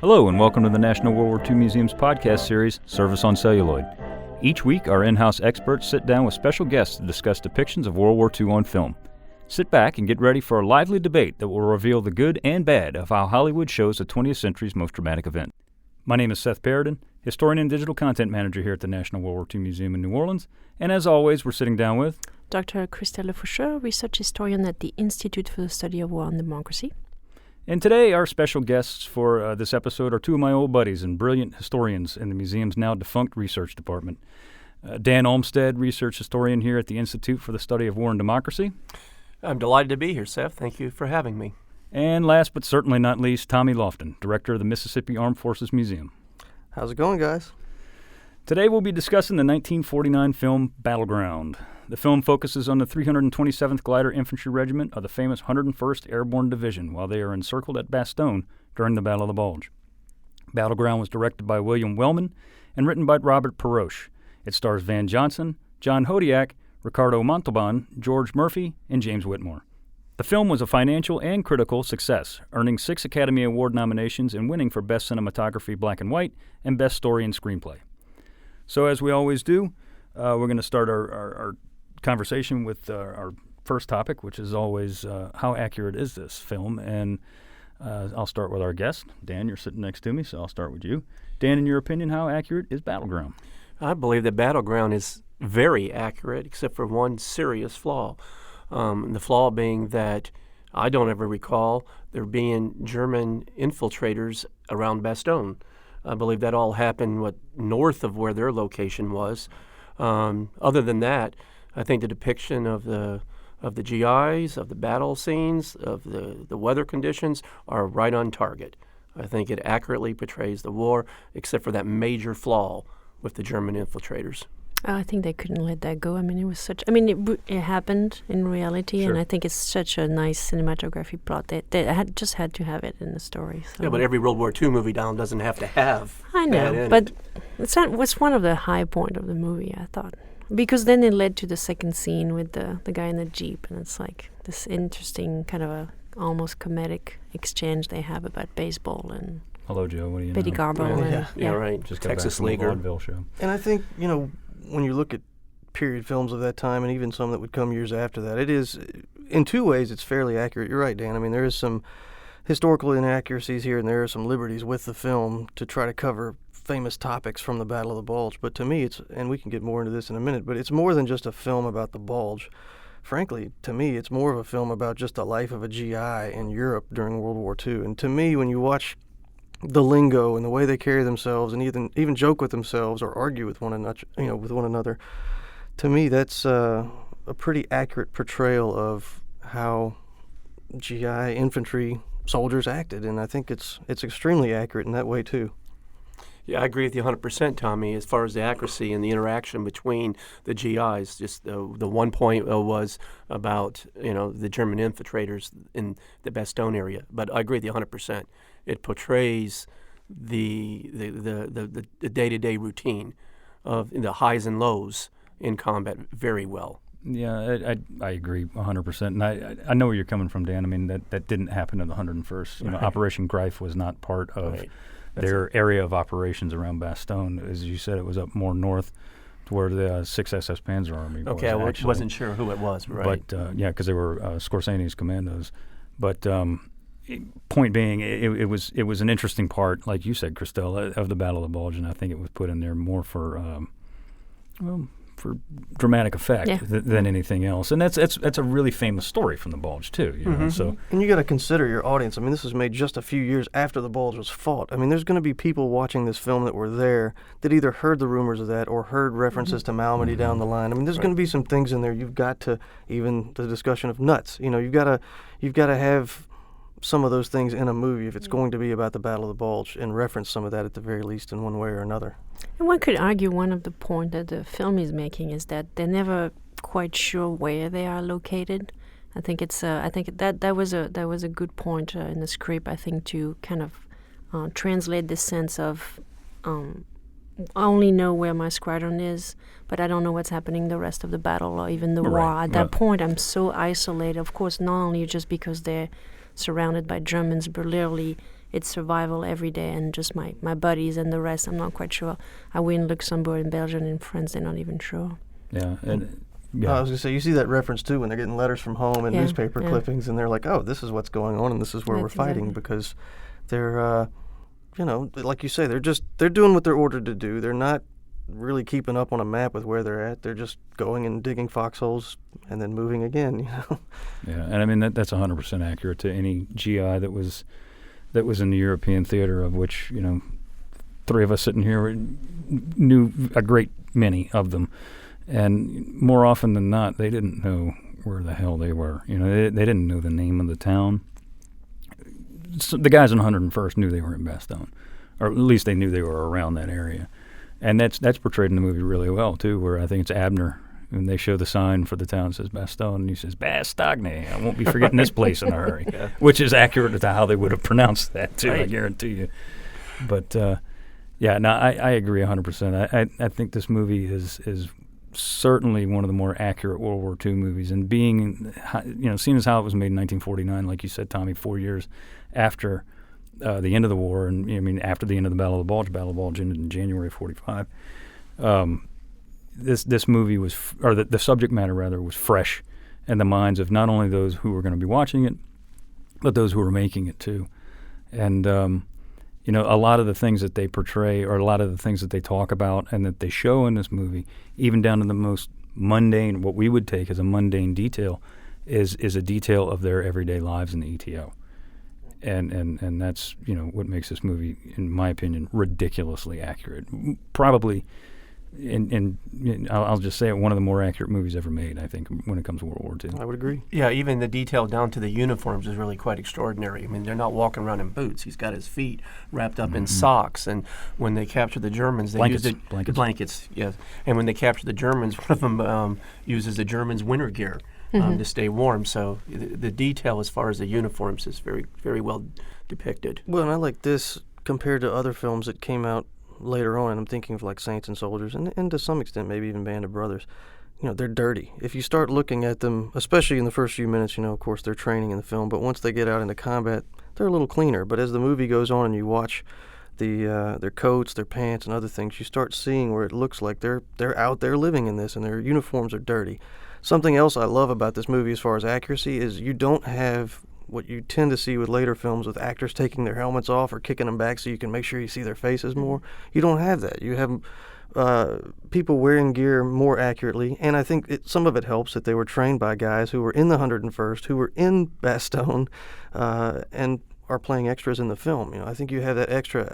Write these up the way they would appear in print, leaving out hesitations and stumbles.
Hello and welcome to the National World War II Museum's podcast series, Service on Celluloid. Each week, our in-house experts sit down with special guests to discuss depictions of World War II on film. Sit back and get ready for a lively debate that will reveal the good and bad of how Hollywood shows the 20th century's most dramatic event. My name is Seth Paradin, historian and digital content manager here at the National World War II Museum in New Orleans, and as always, we're sitting down with Dr. Christelle Foucher, research historian at the Institute for the Study of War and Democracy. And today, our special guests for this episode are two of my old buddies and brilliant historians in the museum's now defunct research department. Dan Olmsted, research historian here at the Institute for the Study of War and Democracy. I'm delighted to be here, Seth. Thank you for having me. And last but certainly not least, Tommy Lofton, director of the Mississippi Armed Forces Museum. How's it going, guys? Today we'll be discussing the 1949 film Battleground. The film focuses on the 327th Glider Infantry Regiment of the famous 101st Airborne Division while they are encircled at Bastogne during the Battle of the Bulge. Battleground was directed by William Wellman and written by Robert Peroche. It stars Van Johnson, John Hodiak, Ricardo Montalban, George Murphy, and James Whitmore. The film was a financial and critical success, earning 6 Academy Award nominations and winning for Best Cinematography Black and White and Best Story and Screenplay. So as we always do, we're going to start our conversation with our first topic, which is always how accurate is this film? And I'll start with our guest. Dan, you're sitting next to me, so I'll start with you. Dan, in your opinion, how accurate is Battleground? I believe that Battleground is very accurate, except for one serious flaw. The flaw being that I don't ever recall there being German infiltrators around Bastogne. I believe that all happened north of where their location was. Other than that, I think the depiction of the GIs, of the battle scenes, of the weather conditions are right on target. I think it accurately portrays the war, except for that major flaw with the German infiltrators. I think they couldn't let that go. I mean, it happened in reality, Sure. And I think it's such a nice cinematography plot that they just had to have it in the story. So. Yeah, but every World War II movie doesn't have to have I know, that in but it. it's one of the high point of the movie, I thought. Because then it led to the second scene with the guy in the Jeep, and it's like this interesting kind of a almost comedic exchange they have about baseball and Hello, Joe. What do you Betty know? Garbo. Yeah, right. Just got Texas back from a Leaguer. vaudeville show. And I think, when you look at period films of that time and even some that would come years after that, it is, in two ways, it's fairly accurate. You're right, Dan. I mean, there is some historical inaccuracies here and there are some liberties with the film to try to cover famous topics from the Battle of the Bulge. But to me, and we can get more into this in a minute, but it's more than just a film about the Bulge. Frankly, to me, it's more of a film about just the life of a GI in Europe during World War II. And to me, when you watch the lingo and the way they carry themselves and even joke with themselves or argue with one another, to me, that's a pretty accurate portrayal of how GI infantry soldiers acted, and I think it's extremely accurate in that way too. Yeah, I agree with you 100%, Tommy, as far as the accuracy and the interaction between the GIs. Just the one point was about, the German infiltrators in the Bastogne area. But I agree with you 100%. It portrays the day-to-day routine of the highs and lows in combat very well. Yeah, I agree 100%. And I know where you're coming from, Dan. I mean, that didn't happen in the 101st. Right. Operation Greif was not part of Right. their area of operations around Bastogne. As you said, it was up more north to where the 6th SS Panzer Army was. Okay, I actually. wasn't sure who it was, right? But, because they were Scorseni's commandos. But point being, it was an interesting part, like you said, Christelle, of the Battle of the Bulge, and I think it was put in there more for dramatic effect than anything else. And that's a really famous story from the Bulge, too. Mm-hmm. So, and you got to consider your audience. I mean, this was made just a few years after the Bulge was fought. I mean, there's going to be people watching this film that were there that either heard the rumors of that or heard references to Malmedy down the line. I mean, there's going to be some things in there you've got to, even the discussion of nuts. You've got to have some of those things in a movie if it's going to be about the Battle of the Bulge and reference some of that at the very least in one way or another. And one could argue one of the points that the film is making is that they're never quite sure where they are located. I think that was a good point in the script. I think to kind of translate this sense of I only know where my squadron is, but I don't know what's happening the rest of the battle or even the war. At that point, I'm so isolated. Of course, not only just because they're surrounded by Germans, but literally it's survival every day, and just my buddies and the rest. I'm not quite sure. Are we in Luxembourg and Belgium and France? They're not even sure. Yeah, and I was going to say, you see that reference too when they're getting letters from home and newspaper clippings, and they're like, "Oh, this is what's going on, and this is where we're fighting," because they're, like you say, they're doing what they're ordered to do. They're not really keeping up on a map with where they're at. They're just going and digging foxholes and then moving again. Yeah, and I mean that's 100% accurate to any GI that was in the European theater, of which three of us sitting here knew a great many of them. And more often than not, they didn't know where the hell they were. They didn't know the name of the town. So the guys in 101st knew they were in Bastogne, or at least they knew they were around that area. And that's portrayed in the movie really well, too, where I think it's Abner, and they show the sign for the town that says Bastogne, and he says, Bastogne. I won't be forgetting this place in a hurry, which is accurate to how they would have pronounced that, too, I guarantee you. But, I agree 100%. I think this movie is certainly one of the more accurate World War II movies, and being, seeing as how it was made in 1949, like you said, Tommy, 4 years after the end of the war, and after the end of the Battle of the Bulge ended in January of 45. This movie was, the subject matter rather, was fresh in the minds of not only those who were going to be watching it, but those who were making it too. And a lot of the things that they portray, or a lot of the things that they talk about and that they show in this movie, even down to the most mundane, what we would take as a mundane detail, is a detail of their everyday lives in the ETO. And that's, what makes this movie, in my opinion, ridiculously accurate. Probably, and I'll just say it, one of the more accurate movies ever made, I think, when it comes to World War II. I would agree. Yeah, even the detail down to the uniforms is really quite extraordinary. I mean, they're not walking around in boots. He's got his feet wrapped up in socks. And when they capture the Germans, they use blankets. Yes. And when they capture the Germans, one of them uses the Germans' winter gear to stay warm. So the detail as far as the uniforms is very, very well depicted. Well, and I like this compared to other films that came out later on, and I'm thinking of like Saints and Soldiers, and to some extent maybe even Band of Brothers. They're dirty. If you start looking at them, especially in the first few minutes, of course they're training in the film, but once they get out into combat, they're a little cleaner. But as the movie goes on and you watch their coats, their pants, and other things, you start seeing where it looks like they're out there living in this, and their uniforms are dirty. Something else I love about this movie as far as accuracy is you don't have what you tend to see with later films with actors taking their helmets off or kicking them back so you can make sure you see their faces more. You don't have that. You have people wearing gear more accurately, and I think some of it helps that they were trained by guys who were in the 101st, who were in Bastogne, and are playing extras in the film. I think you have that extra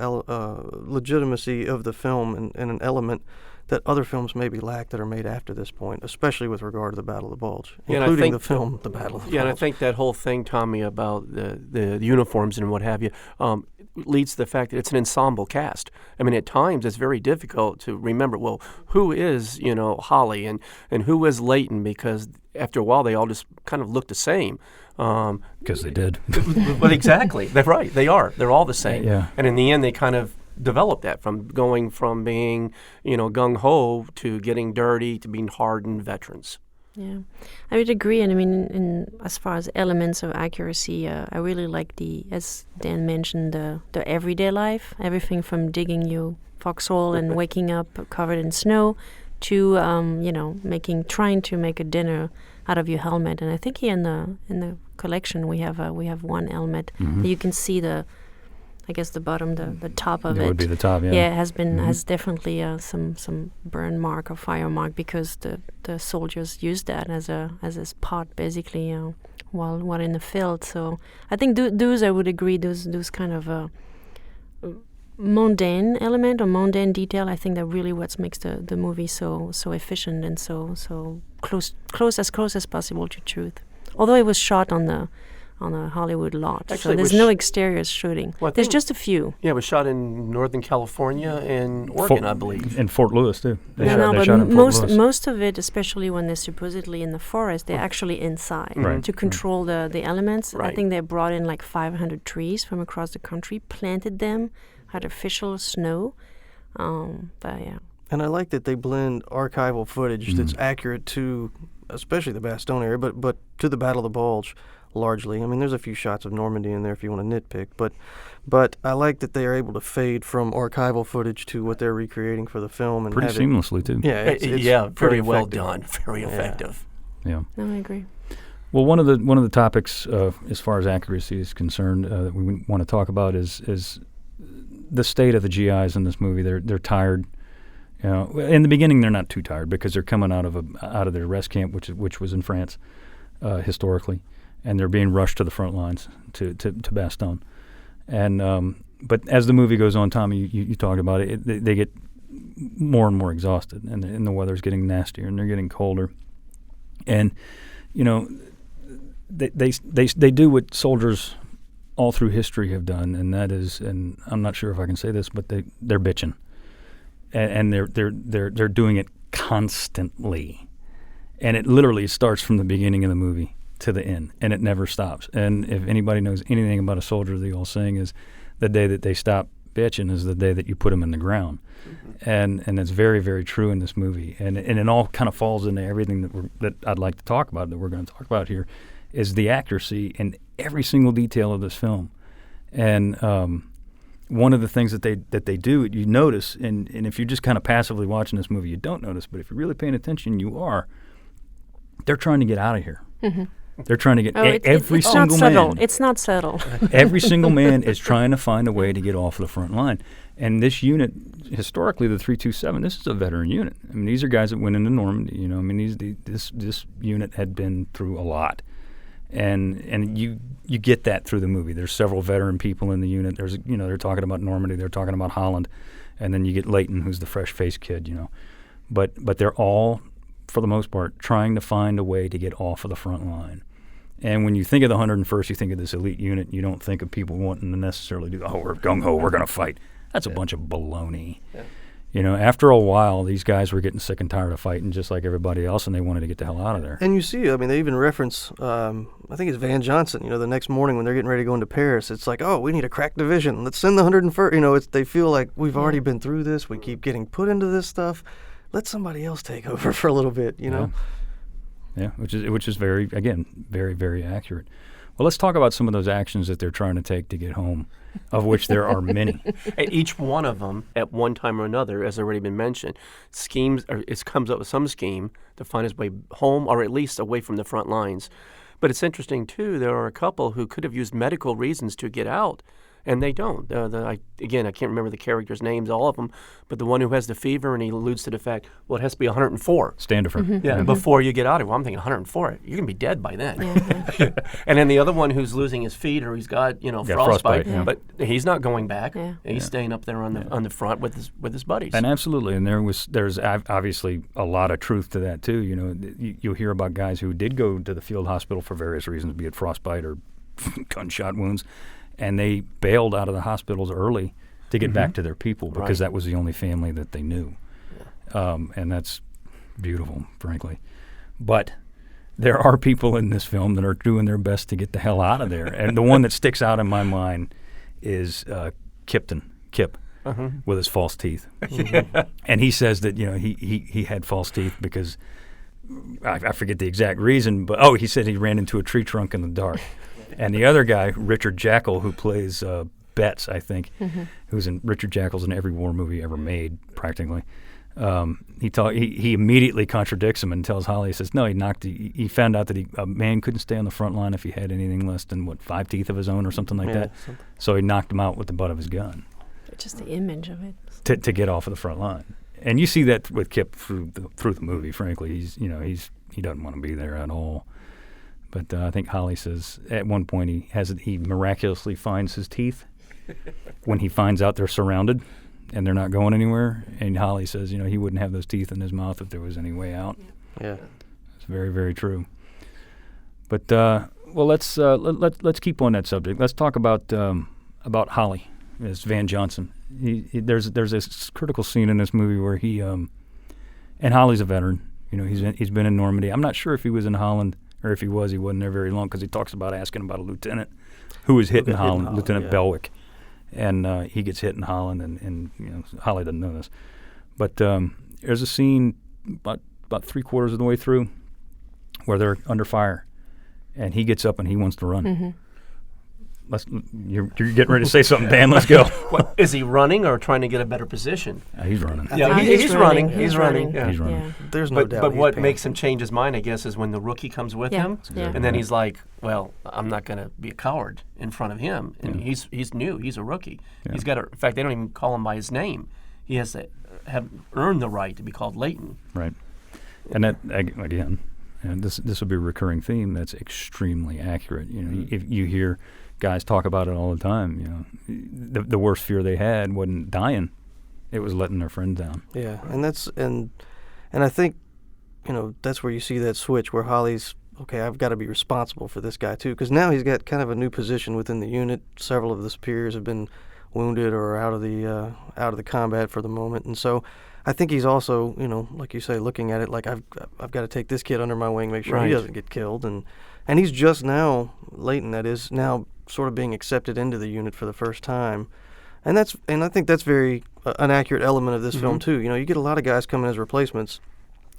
legitimacy of the film and an element that other films maybe lack that are made after this point, especially with regard to the Battle of the Bulge, including the film The Battle of the Bulge. Yeah, and I think that whole thing, Tommy, about the uniforms and what have you, leads to the fact that it's an ensemble cast. I mean, at times it's very difficult to remember, well, who is, Holly and who is Leighton, because after a while they all just kind of look the same. Because they did. But exactly. They're right. They are. They're all the same. Yeah. And in the end, they kind of develop that from going from being, gung-ho to getting dirty to being hardened veterans. Yeah, I would agree. And I mean, in as far as elements of accuracy, I really like as Dan mentioned, the everyday life, everything from digging your foxhole and waking up covered in snow to, trying to make a dinner out of your helmet. And I think here in the collection we have one helmet. You can see the bottom, the top of it. It would be the top, yeah. Yeah, it has definitely some burn mark or fire mark because the soldiers used that as a pot basically while in the field. So I think those, I would agree, those kind of mundane element or mundane detail, I think that really what makes the movie so efficient and so close as possible to truth. Although it was shot on a Hollywood lot. Actually, so there's no exterior shooting. Well, there's just a few. Yeah, it was shot in Northern California and Oregon, I believe. And Fort Lewis, too. Most of it, especially when they're supposedly in the forest, they're actually inside to control the elements. Right. I think they brought in like 500 trees from across the country, planted them, artificial snow. But yeah. And I like that they blend archival footage that's accurate to, especially the Bastogne area, but to the Battle of the Bulge, largely. I mean, there's a few shots of Normandy in there if you want to nitpick, but I like that they are able to fade from archival footage to what they're recreating for the film and pretty seamlessly too. Yeah, it's very pretty well effective. done, very effective. Yeah. No, I agree. Well, one of the topics, as far as accuracy is concerned, that we want to talk about is the state of the GIs in this movie. They're tired. You know, in the beginning, they're not too tired because they're coming out of their rest camp, which was in France historically, and they're being rushed to the front lines to Bastogne. And but as the movie goes on, Tommy, you talked about it. They get more and more exhausted, and the weather's getting nastier, and they're getting colder, and you know. They do what soldiers all through history have done, and that is, and I'm not sure if I can say this, but they're bitching, and they're doing it constantly, and it literally starts from the beginning of the movie to the end, and it never stops. And if anybody knows anything about a soldier, the old saying is, the day that they stop bitching is the day that you put them in the ground, and it's very, very true in this movie, and it all kind of falls into everything that I'd like to talk about, that we're going to talk about here. Is the accuracy in every single detail of this film. And one of the things that they do, you notice, and if you're just kind of passively watching this movie, you don't notice, but if you're really paying attention, you are, they're trying to get out of here. Mm-hmm. They're trying to get every single man. It's not subtle. Every single man is trying to find a way to get off the front line. And this unit, historically, the 327, this is a veteran unit. I mean, these are guys that went into Normandy. You know, I mean, this unit had been through a lot. And you get that through the movie. There's several veteran people in the unit. There's they're talking about Normandy, they're talking about Holland, and then you get Leighton, who's the fresh-faced kid, you know. But they're all, for the most part, trying to find a way to get off of the front line. And when you think of the 101st, you think of this elite unit. You don't think of people wanting to necessarily do, we're gung-ho, we're going to fight. That's a bunch of baloney. Yeah. You know, after a while, these guys were getting sick and tired of fighting just like everybody else, and they wanted to get the hell out of there. And you see, I mean, they even reference, I think it's Van Johnson, the next morning when they're getting ready to go into Paris, it's like, we need a crack division. Let's send the 101st. They feel like we've already been through this. We keep getting put into this stuff. Let somebody else take over for a little bit, you know? Yeah, which is very, again, very, very accurate. Well, let's talk about some of those actions that they're trying to take to get home, of which there are many. Each one of them, at one time or another, as already been mentioned, comes up with some scheme to find his way home, or at least away from the front lines. But it's interesting, too, there are a couple who could have used medical reasons to get out, and they don't. I can't remember the characters' names, all of them, but the one who has the fever, and he alludes to the fact, it has to be 104. Standard. Yeah, before you get out of it. Well, I'm thinking 104. You're going to be dead by then. Yeah. And then the other one who's losing his feet, or he's got, frostbite, but he's not going back. Yeah. He's staying up there on the front with his buddies. And absolutely, and there's obviously a lot of truth to that, too. You'll hear about guys who did go to the field hospital for various reasons, be it frostbite or gunshot wounds, and they bailed out of the hospitals early to get back to their people because that was the only family that they knew. Yeah. And that's beautiful, frankly. But there are people in this film that are doing their best to get the hell out of there. And the one that sticks out in my mind is Kip, with his false teeth. And he says that, he had false teeth because, I forget the exact reason, but, he said he ran into a tree trunk in the dark. And the other guy, Richard Jackal, who plays Betts, I think, who's in Richard Jackal's in every war movie ever made, practically. He immediately contradicts him and tells Holly, he says, no, he found out that a man couldn't stay on the front line if he had anything less than, 5 teeth of his own or something like that. Something. So he knocked him out with the butt of his gun. Just the image of it. To get off of the front line. And you see that with Kip through the movie, frankly. He doesn't want to be there at all. But I think Holly says at one point he miraculously finds his teeth when he finds out they're surrounded and they're not going anywhere. And Holly says, he wouldn't have those teeth in his mouth if there was any way out. Yeah, it's very, very true. But let's keep on that subject. Let's talk about Holly as Van Johnson. There's this critical scene in this movie where and Holly's a veteran. He's been in Normandy. I'm not sure if he was in Holland. Or if he wasn't there very long because he talks about asking about a lieutenant who was hit in Holland, Lieutenant Belwick. And he gets hit in Holland, and Holly doesn't know this. But there's a scene about 3/4 of the way through where they're under fire. and he gets up and he wants to run. You're getting ready to say something, Dan. Let's go. What, is he running or trying to get a better position? He's running. Yeah, he's running. He's running. He's running. Yeah. There's no doubt. But he's what panting. makes him change his mind, I guess, is when the rookie comes with him, Yeah. and then he's like, "Well, I'm not going to be a coward in front of him." And he's new. He's a rookie. Yeah. He's got to. In fact, they don't even call him by his name. He has to have earned the right to be called Leighton. Right. And that, again, and this will be a recurring theme that's extremely accurate. You know, if you hear guys talk about it all the time, you know, the worst fear they had wasn't dying. It was letting their friend down. Yeah, and I think, you know, that's where you see that switch where Holly's, okay, I've got to be responsible for this guy too, because now he's got kind of a new position within the unit. Several of his peers have been wounded or out of the combat for the moment, and so I think he's also, you know, like you say, looking at it like I've got to take this kid under my wing, make sure he doesn't get killed, and he's just now, Leighton, that is, now sort of being accepted into the unit for the first time, and I think that's very an accurate element of this film too. You know, you get a lot of guys coming as replacements,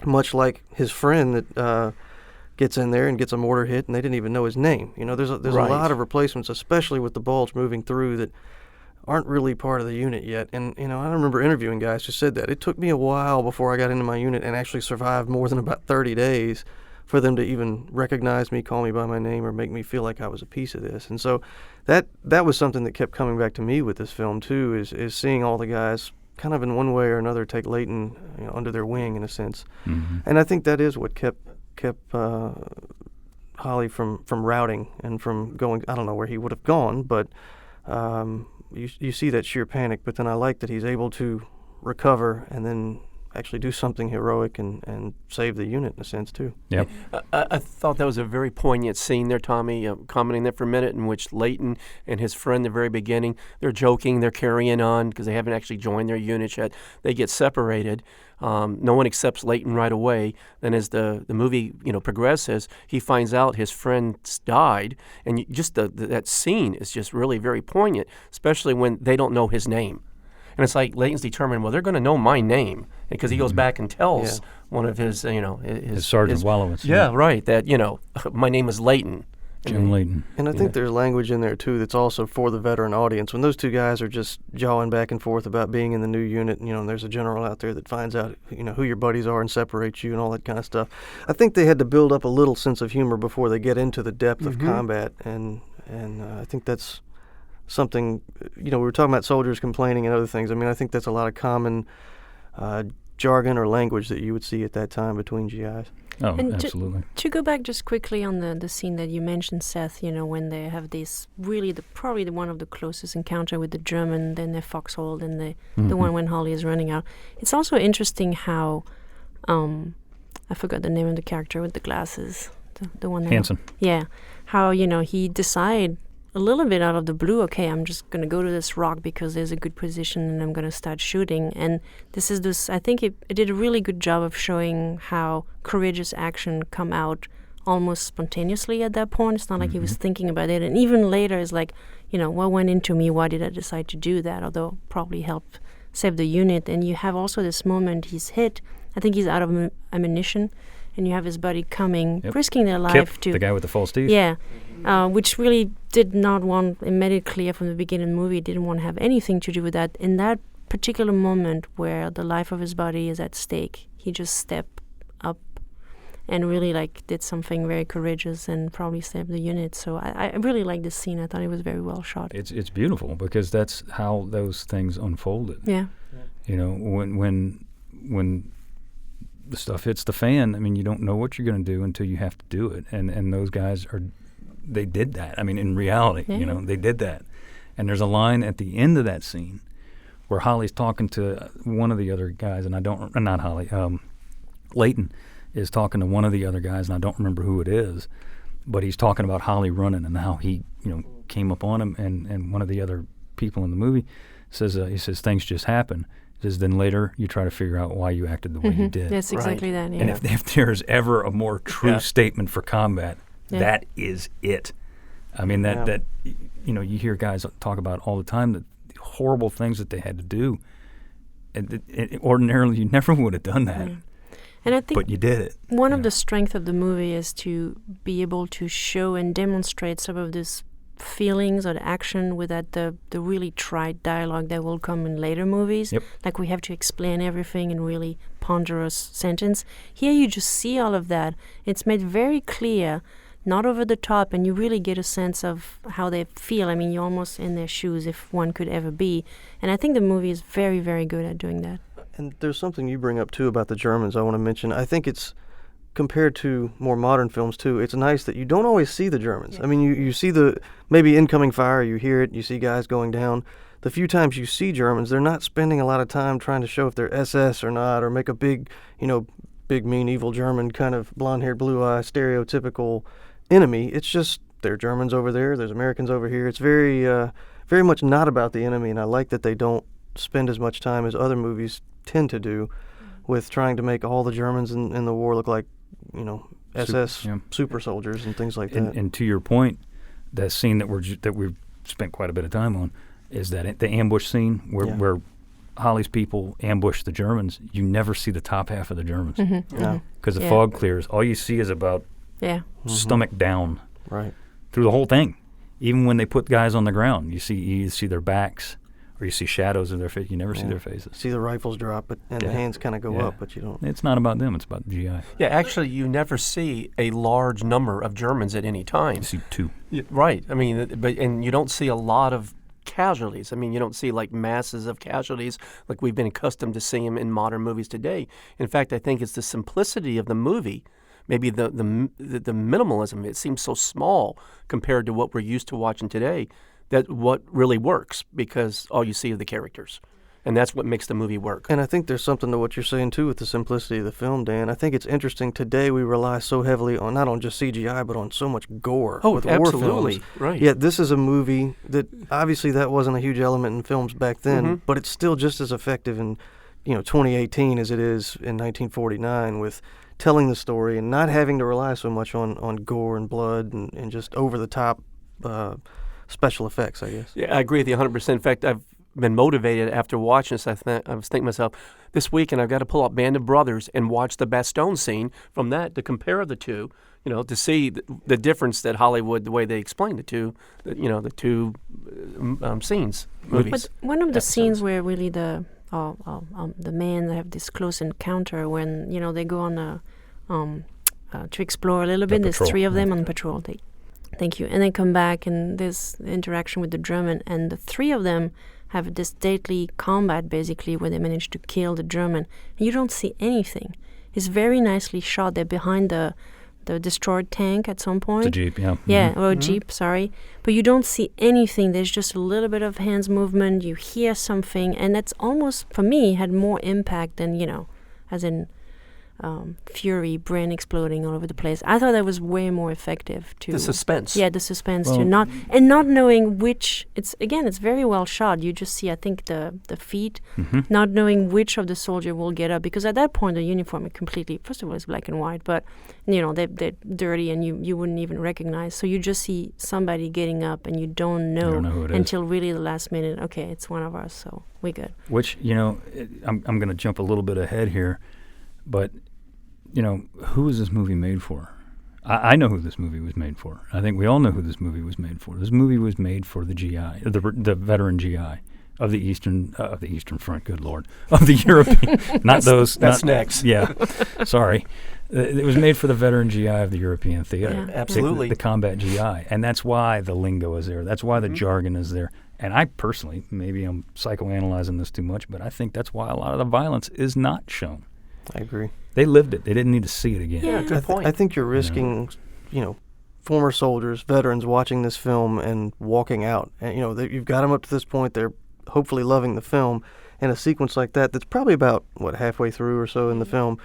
much like his friend that gets in there and gets a mortar hit and they didn't even know his name. You know, there's a lot of replacements, especially with the Bulge moving through, that aren't really part of the unit yet. And, you know, I remember interviewing guys who said that. It took me a while before I got into my unit and actually survived more than about 30 days for them to even recognize me, call me by my name, or make me feel like I was a piece of this. And so that was something that kept coming back to me with this film, too, is seeing all the guys kind of in one way or another take Leighton, you know, under their wing, in a sense. And I think that is what kept Holly from routing and from going, I don't know where he would have gone, but you see that sheer panic, but then I like that he's able to recover and then actually do something heroic and save the unit in a sense too. Yep. I thought that was a very poignant scene there, Tommy, commenting there for a minute, in which Leighton and his friend, the very beginning, they're joking, they're carrying on because they haven't actually joined their units yet. They get separated. No one accepts Leighton right away. Then as the movie progresses, he finds out his friend's died, and just that scene is just really very poignant, especially when they don't know his name. And it's like Leighton's determined, well, they're going to know my name, because he goes back and tells one of his, his Sergeant Wallowitz. Yeah, right. That my name is Leighton. Jim Leighton. And I think there's language in there too that's also for the veteran audience. When those two guys are just jawing back and forth about being in the new unit, and there's a general out there that finds out, who your buddies are and separates you and all that kind of stuff. I think they had to build up a little sense of humor before they get into the depth of combat, and I think that's something, we were talking about soldiers complaining and other things. I mean, I think that's a lot of common jargon or language that you would see at that time between GIs. Oh, And absolutely. To go back just quickly on the scene that you mentioned, Seth, when they have this really probably one of the closest encounter with the German, then the foxhole, and the one when Holly is running out. It's also interesting how, I forgot the name of the character with the glasses, the one that Hansen. Yeah, how he decided a little bit out of the blue, okay, I'm just going to go to this rock because there's a good position and I'm going to start shooting. And I think it did a really good job of showing how courageous action come out almost spontaneously at that point. It's not like he was thinking about it. And even later, it's like, what went into me? Why did I decide to do that? Although probably helped save the unit. And you have also this moment he's hit. I think he's out of ammunition. And you have his buddy coming, risking their life Kip, the guy with the false teeth. Yeah. Which really did not want, it made it clear from the beginning of the movie, didn't want to have anything to do with that. In that particular moment where the life of his body is at stake, he just stepped up and really did something very courageous and probably saved the unit. So I really like this scene. I thought it was very well shot. It's beautiful because that's how those things unfolded. Yeah. When the stuff hits the fan, I mean, you don't know what you're going to do until you have to do it. And those guys they did that. I mean, in reality, they did that. And there's a line at the end of that scene where Holly's talking to one of the other guys, and not Holly, Leighton is talking to one of the other guys, and I don't remember who it is, but he's talking about Holly running and how he, came up on him, and one of the other people in the movie says, he says, things just happen. Then later you try to figure out why you acted the way you did. That's exactly that, yeah. And if there's ever a more true statement for combat, that is it. I mean, that you hear guys talk about all the time, the horrible things that they had to do. And ordinarily, you never would have done that. And I think but you did it. one of the strengths of the movie is to be able to show and demonstrate some of these feelings or the action without the really trite dialogue that will come in later movies. Yep. Like we have to explain everything in really ponderous sentence. Here you just see all of that. It's made very clear, not over the top, and you really get a sense of how they feel. I mean, you're almost in their shoes if one could ever be. And I think the movie is very, very good at doing that. And there's something you bring up, too, about the Germans I want to mention. I think it's, compared to more modern films, too, it's nice that you don't always see the Germans. Yeah. I mean, you see the maybe incoming fire, you hear it, you see guys going down. The few times you see Germans, they're not spending a lot of time trying to show if they're SS or not, or make a big, big, mean, evil German kind of blonde-haired, blue-eye, stereotypical enemy. It's just, there are Germans over there, there's Americans over here. It's very, very much not about the enemy, and I like that they don't spend as much time as other movies tend to do with trying to make all the Germans in the war look like, SS super soldiers and things like that. And to your point, that scene that we've spent quite a bit of time on is that the ambush scene where Holly's people ambush the Germans. You never see the top half of the Germans because the fog clears. All you see is about stomach down through the whole thing. Even when they put guys on the ground, you see their backs. Or you see shadows of their face. You never see their faces. See the rifles drop, and the hands kind of go up, but you don't. It's not about them. It's about the GI. Yeah, actually, you never see a large number of Germans at any time. You see two. Right. I mean, and you don't see a lot of casualties. I mean, you don't see like masses of casualties like we've been accustomed to seeing in modern movies today. In fact, I think it's the simplicity of the movie, maybe the minimalism. It seems so small compared to what we're used to watching today. That's what really works, because all you see are the characters. And that's what makes the movie work. And I think there's something to what you're saying, too, with the simplicity of the film, Dan. I think it's interesting today we rely so heavily on not on just CGI, but on so much gore with war films. Right. Yet this is a movie that, obviously that wasn't a huge element in films back then, but it's still just as effective in 2018 as it is in 1949 with telling the story and not having to rely so much on gore and blood and just over-the-top special effects, I guess. Yeah, I agree with you 100%. In fact, I've been motivated after watching this. I was thinking to myself, this weekend I've got to pull up Band of Brothers and watch the Bastogne scene from that to compare the two, to see the difference that Hollywood, the way they explain the two, scenes, movies. But one of the scenes where really the men have this close encounter when, they go on to explore a little bit. There's three of them on patrol. Thank you. And they come back, and there's interaction with the German, and the three of them have this deadly combat, basically, where they manage to kill the German. And you don't see anything. It's very nicely shot. They're behind the destroyed tank at some point. The Jeep, yeah. Yeah, or Jeep, sorry. But you don't see anything. There's just a little bit of hands movement. You hear something, and that's almost, for me, had more impact than, as in fury, brain exploding all over the place. I thought that was way more effective to the suspense. Yeah, the suspense to not knowing which. It's very well shot. You just see, I think, the feet, not knowing which of the soldier will get up, because at that point the uniform is completely. First of all, it's black and white, but they're dirty and you wouldn't even recognize. So you just see somebody getting up and you don't know who it is until really the last minute. Okay, it's one of us, so we good. Which I'm going to jump a little bit ahead here, but. Who is this movie made for? I know who this movie was made for. I think we all know who this movie was made for. This movie was made for the GI, the veteran GI of the Eastern Front. Good Lord, of the European, not those. That's next. Yeah, sorry. It was made for the veteran GI of the European theater. Yeah. Absolutely, the combat GI, and that's why the lingo is there. That's why the jargon is there. And I personally, maybe I'm psychoanalyzing this too much, but I think that's why a lot of the violence is not shown. I agree. They lived it. They didn't need to see it again. Yeah, good point. I think you're risking, former soldiers, veterans watching this film and walking out. And, you've got them up to this point. They're hopefully loving the film. And a sequence like that, that's probably about, halfway through or so in the film,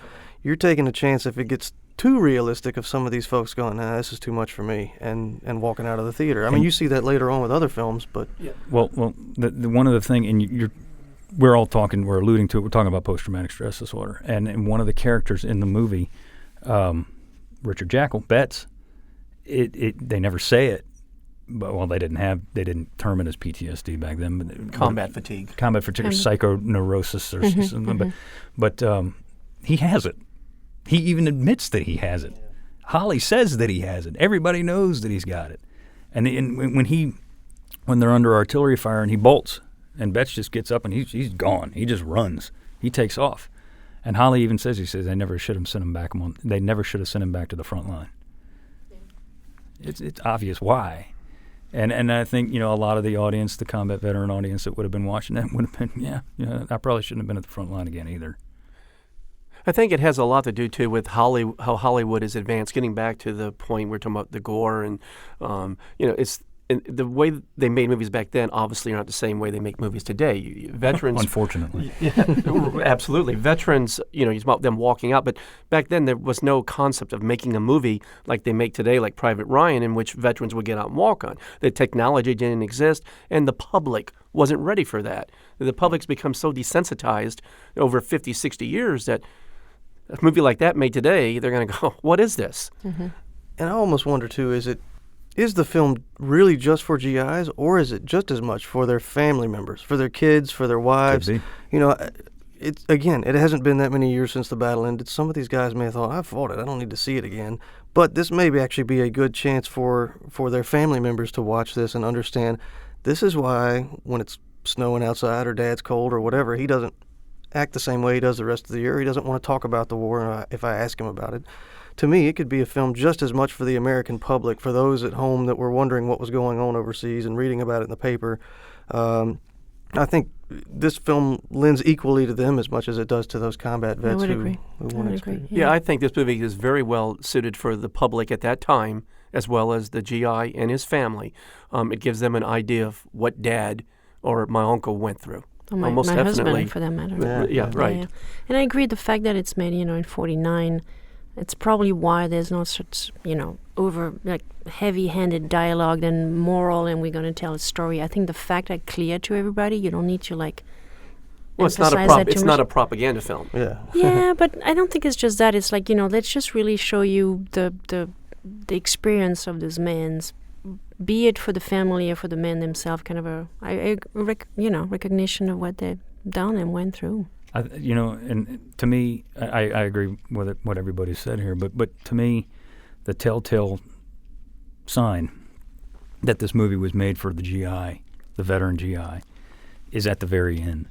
you're taking a chance if it gets too realistic of some of these folks going, this is too much for me, and walking out of the theater. I mean, you see that later on with other films, but... Yeah. Well, the one other thing, and we're alluding to it, we're talking about post-traumatic stress disorder. And one of the characters in the movie, Richard Jackal, Betts, they never say it, but they didn't term it as PTSD back then. But combat fatigue. Psychoneurosis or something. But he has it. He even admits that he has it. Holly says that he has it. Everybody knows that he's got it. And when they're under artillery fire and he bolts, and Betts just gets up and he's gone. He just runs. He takes off. And Holly even says, they never should have sent him back. They never should have sent him back to the front line. Yeah. It's obvious why. And I think, a lot of the audience, the combat veteran audience that would have been watching that would have been, I probably shouldn't have been at the front line again either. I think it has a lot to do, too, with how Hollywood is advanced. Getting back to the point we're talking about the gore and, it's the way they made movies back then obviously are not the same way they make movies today. Veterans, unfortunately, absolutely. Veterans, it's about them walking out, but back then there was no concept of making a movie like they make today, like Private Ryan, in which veterans would get out and walk on. The technology didn't exist, and the public wasn't ready for that. The public's become so desensitized over 50, 60 years that a movie like that made today, they're going to go, what is this? Mm-hmm. And I almost wonder, too, is the film really just for GIs, or is it just as much for their family members, for their kids, for their wives? Could be. It hasn't been that many years since the battle ended. Some of these guys may have thought, I fought it, I don't need to see it again. But this may actually be a good chance for their family members to watch this and understand this is why when it's snowing outside or Dad's cold or whatever, he doesn't act the same way he does the rest of the year. He doesn't want to talk about the war if I ask him about it. To me, it could be a film just as much for the American public, for those at home that were wondering what was going on overseas and reading about it in the paper. I think this film lends equally to them as much as it does to those combat vets who want to experience. Yeah, I think this movie is very well suited for the public at that time, as well as the GI and his family. It gives them an idea of what Dad or my uncle went through. Or my definitely. husband, for that matter. Yeah, right. Yeah. And I agree, the fact that it's made, in 49, it's probably why there's not such, heavy-handed dialogue and moral, and we're going to tell a story. I think the fact that clear to everybody, you don't need to, it's not a propaganda film. Yeah. Yeah, but I don't think it's just that. It's let's just really show you the experience of those men, be it for the family or for the men themselves, kind of recognition of what they've done and went through. And to me, I agree with what everybody said here, but to me, the telltale sign that this movie was made for the GI, the veteran GI, is at the very end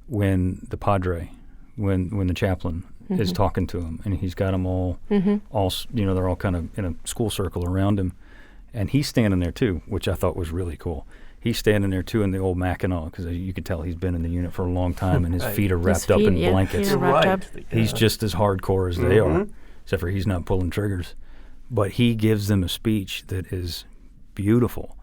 when the padre, when the chaplain is talking to him, and he's got them all, they're all kind of in a school circle around him, and he's standing there too, which I thought was really cool. He's standing there, too, in the old Mackinac, because you can tell he's been in the unit for a long time, and his feet are wrapped up in blankets. He's just as hardcore as they are, except for he's not pulling triggers. But he gives them a speech that is beautiful.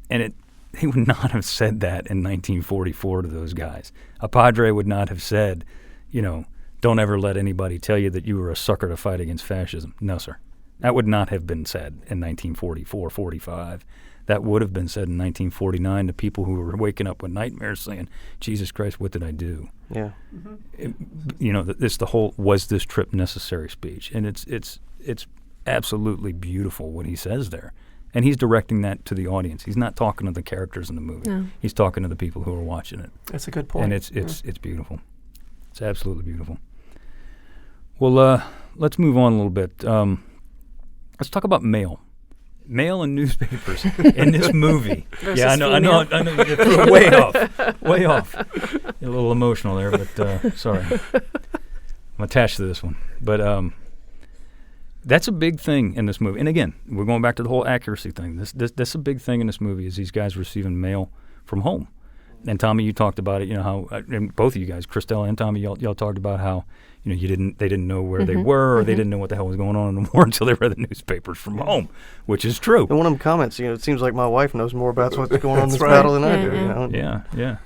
And he would not have said that in 1944 to those guys. A padre would not have said, don't ever let anybody tell you that you were a sucker to fight against fascism. No, sir. That would not have been said in 1944, 45. That would have been said in 1949 to people who were waking up with nightmares saying, Jesus Christ, what did I do? Yeah. The whole was this trip necessary speech. And it's absolutely beautiful what he says there. And he's directing that to the audience. He's not talking to the characters in the movie. No. He's talking to the people who are watching it. That's a good point. And it's beautiful. It's absolutely beautiful. Well, let's move on a little bit. Let's talk about mail and newspapers in this movie. Yeah, I know. You threw it way off. You're a little emotional there, but sorry. I'm attached to this one. But that's a big thing in this movie. And again, we're going back to the whole accuracy thing. This a big thing in this movie is these guys receiving mail from home. And Tommy, you talked about it. How and both of you guys, Christelle and Tommy, y'all talked about how they didn't know where they were, or they didn't know what the hell was going on in the war until they read the newspapers from home, which is true. And one of them comments, it seems like my wife knows more about what's going on in this battle than I do. Yeah.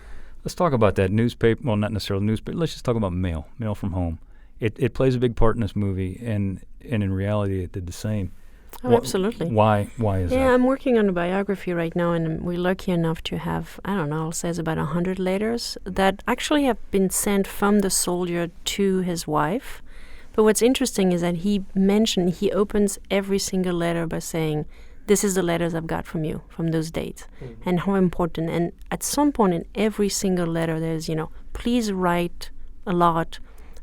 Let's talk about that newspaper. Well, not necessarily newspaper. Let's just talk about mail from home. It plays a big part in this movie, and in reality, it did the same. Oh, absolutely. Why is that? Yeah, I'm working on a biography right now, and we're lucky enough to have, I'll say it's about 100 letters that actually have been sent from the soldier to his wife. But what's interesting is that he opens every single letter by saying, this is the letters I've got from you, from those dates, and how important. And at some point in every single letter, there's, please write a lot,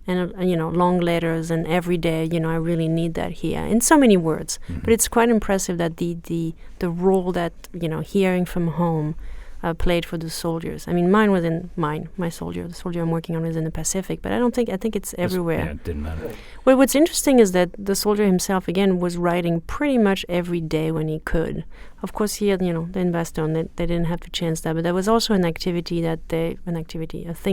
and long letters, and every day, I really need that here, in so many words. But it's quite impressive that the role that hearing from home played for the soldiers. I mean, my soldier, the soldier I'm working on is in the Pacific, but I think it's everywhere. Yeah, it didn't matter. Well, what's interesting is that the soldier himself, again, was writing pretty much every day when he could. Of course, here, in Bastogne, they didn't have to chance that, but there was also a thing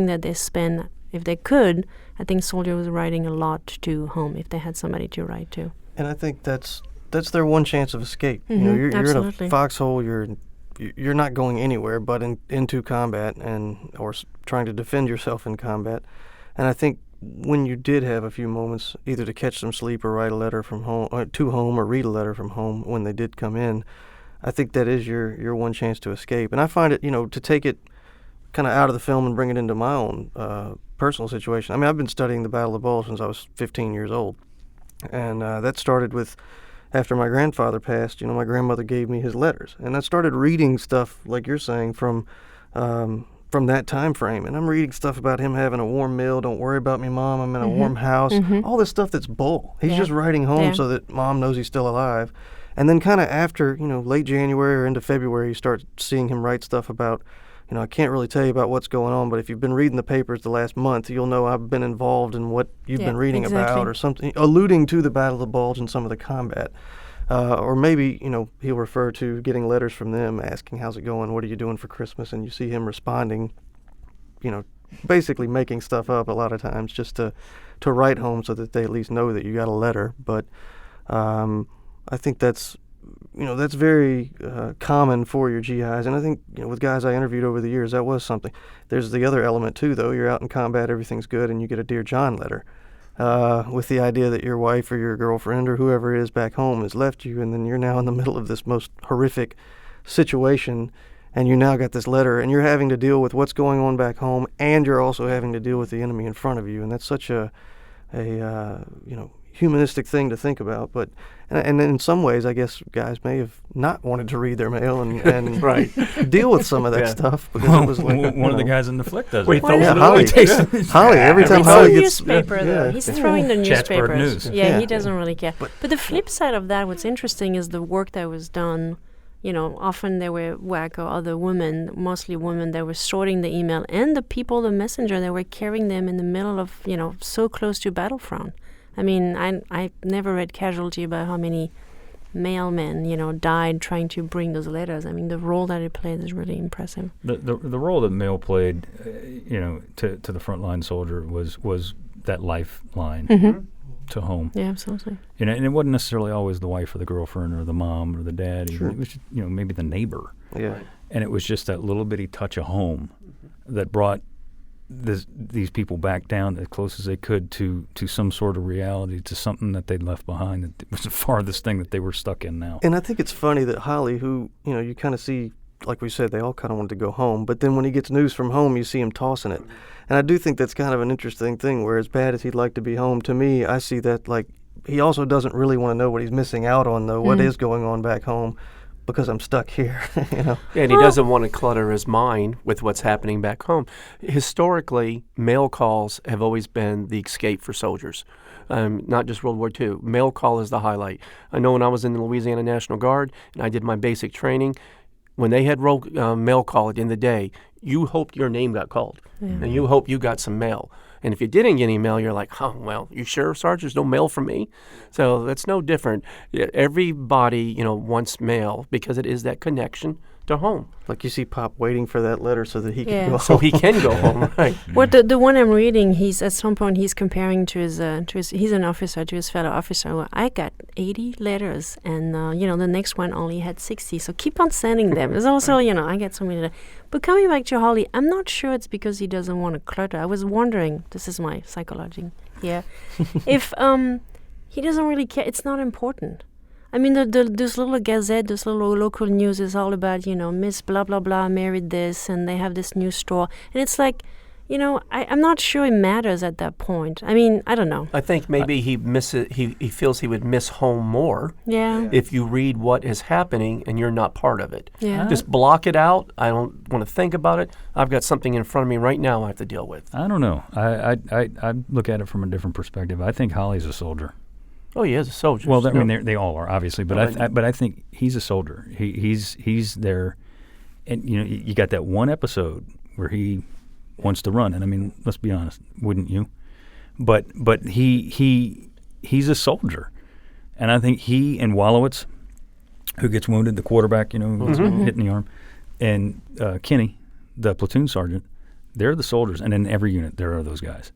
that they spent, if they could. I think soldier was writing a lot to home if they had somebody to write to. And I think that's their one chance of escape. Mm-hmm, You're in absolutely. a foxhole. You're not going anywhere but into combat or trying to defend yourself in combat. And I think when you did have a few moments, either to catch some sleep or write a letter from home to home, or read a letter from home when they did come in, I think that is your one chance to escape. And I find it, to take it kind of out of the film and bring it into my own personal situation. I mean, I've been studying the Battle of Bulge since I was 15 years old, and that started with. After my grandfather passed, my grandmother gave me his letters, and I started reading stuff like you're saying from that time frame. And I'm reading stuff about him having a warm meal. Don't worry about me, Mom. I'm in a warm house. All this stuff that's bull. He's just writing home so that Mom knows he's still alive. And then kind of after, late January or into February, you start seeing him write stuff about. I can't really tell you about what's going on, but if you've been reading the papers the last month, you'll know I've been involved in what you've been reading about, or something, alluding to the Battle of the Bulge and some of the combat. Or maybe, he'll refer to getting letters from them asking, how's it going? What are you doing for Christmas? And you see him responding, basically making stuff up a lot of times just to write home so that they at least know that you got a letter. But I think that's very common for your GIs. And I think, with guys I interviewed over the years, that was something. There's the other element, too, though. You're out in combat, everything's good, and you get a Dear John letter with the idea that your wife or your girlfriend or whoever it is back home has left you, and then you're now in the middle of this most horrific situation, and you now got this letter, and you're having to deal with what's going on back home, and you're also having to deal with the enemy in front of you. And that's such a humanistic thing to think about, but and in some ways, I guess guys may have not wanted to read their mail and Right. deal with some of that stuff, because it was like One of the guys in the flick does Wait, it. those yeah, are the Holly. only takes. Holly, every time It's Holly the gets newspaper, though. He's throwing the Chatsworth newspapers. News. Yeah, he Yeah. doesn't really care. But the flip side of that, what's interesting is the work that was done. Often there were WAC or other women, mostly women, that were sorting the email, and the people, the messenger, that were carrying them in the middle of, so close to Battlefront. I mean, I never read Casualty about how many mailmen, died trying to bring those letters. I mean, the role that it played is really impressive. The role that mail played, to the frontline soldier was that lifeline to home. Yeah, absolutely. And it wasn't necessarily always the wife or the girlfriend or the mom or the dad. Sure. It was just, maybe the neighbor. Yeah. And it was just that little bitty touch of home that brought these people back down as close as they could to some sort of reality, to something that they'd left behind. That was the farthest thing that they were stuck in now. And I think it's funny that Holly, who, you kind of see, like we said, they all kind of wanted to go home, but then when he gets news from home, you see him tossing it. And I do think that's kind of an interesting thing, where as bad as he'd like to be home, to me, I see that, like, he also doesn't really want to know what he's missing out on, though, what is going on back home, because I'm stuck here, Yeah, and he doesn't want to clutter his mind with what's happening back home. Historically, mail calls have always been the escape for soldiers, not just World War II. Mail call is the highlight. I know when I was in the Louisiana National Guard and I did my basic training, when they had mail call at the end of the day, you hoped your name got called, and you hope you got some mail. And if you didn't get any mail, you're like, oh, well, you sure, Sarge, there's no mail from me? So that's no different. Everybody, wants mail because it is that connection to home. Like you see Pop waiting for that letter so that he Yeah. can go So home. he can go home, right? Well, the one I'm reading, he's at some point he's comparing to his he's an officer, to his fellow officer. Well, I got 80 letters, and the next one only had 60. So keep on sending them. There's also I get so many letters. But coming back to Holly, I'm not sure it's because he doesn't want to clutter. I was wondering, this is my psychology here, if he doesn't really care. It's not important. I mean, this little gazette, this little local news is all about, Miss blah, blah, blah married this, and they have this new store. And it's like, I'm not sure it matters at that point. I mean, I don't know. I think maybe he feels he would miss home more Yeah. if you read what is happening and you're not part of it. Yeah. Just block it out. I don't want to think about it. I've got something in front of me right now I have to deal with. I don't know. I look at it from a different perspective. I think Holly's a soldier. Oh, he is a soldier. Well, I mean, they all are, obviously, but I think he's a soldier. He's there, and you got that one episode where he wants to run, and I mean, let's be honest, wouldn't you? But he's a soldier, and I think he and Wallowitz, who gets wounded, the quarterback, who's hit in the arm, and Kenny, the platoon sergeant, they're the soldiers, and in every unit there are those guys.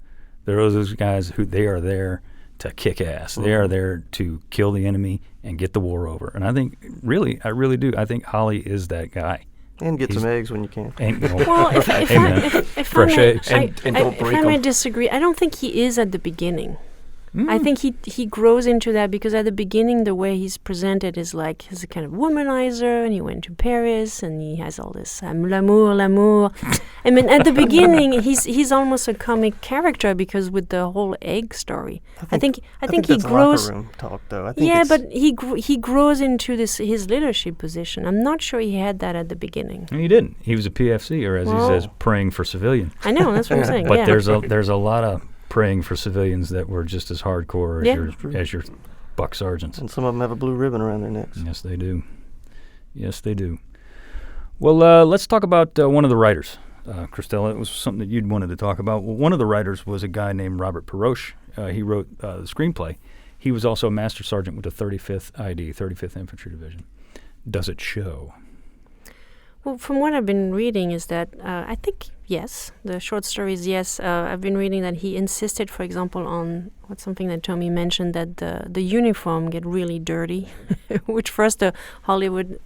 There are those guys who they are there to kick ass. They are there to kill the enemy and get the war over. And I think, I really do. I think Holly is that guy. And get some eggs when you can. Well, if fresh eggs. And don't break if I may them. disagree, I don't think he is at the beginning. I think he grows into that because at the beginning, the way he's presented is like he's a kind of womanizer, and he went to Paris, and he has all this l'amour. I mean, at the beginning, he's almost a comic character because with the whole egg story, I think he that's grows. locker room talk, though. I think Yeah, but he grows into his leadership position. I'm not sure he had that at the beginning. And he didn't. He was a PFC, or as he says, praying for civilian. I know, that's what I'm saying. But yeah. there's a lot of praying for civilians that were just as hardcore as your buck sergeants. And some of them have a blue ribbon around their necks. Yes, they do. Yes, they do. Well, let's talk about one of the writers. Christella, it was something that you'd wanted to talk about. Well, one of the writers was a guy named Robert Peroche. He wrote the screenplay. He was also a master sergeant with the 35th ID, 35th Infantry Division. Does it show? Well, from what I've been reading is that I think, yes, the short stories, yes. I've been reading that he insisted, for example, on something that Tommy mentioned, that the uniform get really dirty, which first the Hollywood,